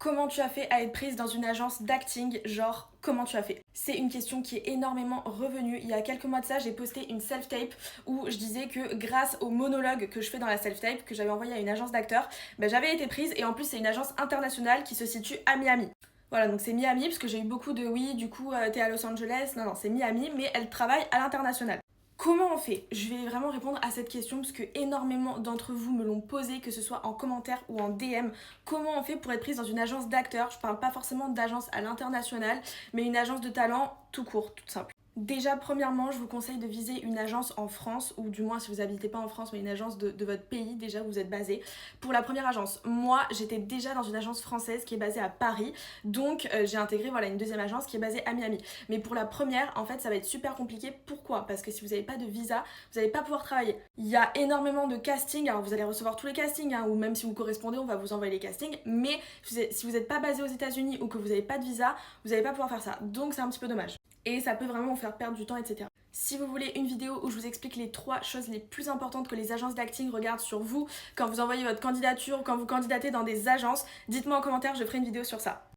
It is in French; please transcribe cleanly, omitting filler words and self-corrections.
Comment tu as fait à être prise dans une agence d'acting? Genre, comment tu as fait? C'est une question qui est énormément revenue. Il y a quelques mois de ça, j'ai posté une self-tape où je disais que grâce au monologue que je fais dans la self-tape, que j'avais envoyé à une agence d'acteurs, j'avais été prise et en plus c'est une agence internationale qui se situe à Miami. Voilà, donc c'est Miami, parce que j'ai eu beaucoup de oui, du coup, t'es à Los Angeles. Non, non, c'est Miami, mais elle travaille à l'international. Comment on fait? Je vais vraiment répondre à cette question parce que énormément d'entre vous me l'ont posé, que ce soit en commentaire ou en DM. Comment on fait pour être prise dans une agence d'acteurs? Je parle pas forcément d'agence à l'international, mais une agence de talent tout court, toute simple. Déjà, premièrement, je vous conseille de viser une agence en France, ou du moins si vous n'habitez pas en France, mais une agence de votre pays déjà où vous êtes basé. Pour la première agence, moi j'étais déjà dans une agence française qui est basée à Paris, donc j'ai intégré une deuxième agence qui est basée à Miami. Mais pour la première, en fait, ça va être super compliqué. Pourquoi? Parce que si vous n'avez pas de visa, vous n'allez pas pouvoir travailler. Il y a énormément de castings, alors vous allez recevoir tous les castings, ou même si vous correspondez, on va vous envoyer les castings, mais si vous n'êtes pas basé aux États-Unis ou que vous n'avez pas de visa, vous n'allez pas pouvoir faire ça. Donc c'est un petit peu dommage. Et ça peut vraiment vous faire perdre du temps, etc. Si vous voulez une vidéo où je vous explique les 3 choses les plus importantes que les agences d'acting regardent sur vous quand vous envoyez votre candidature ou quand vous candidatez dans des agences, dites-moi en commentaire, je ferai une vidéo sur ça.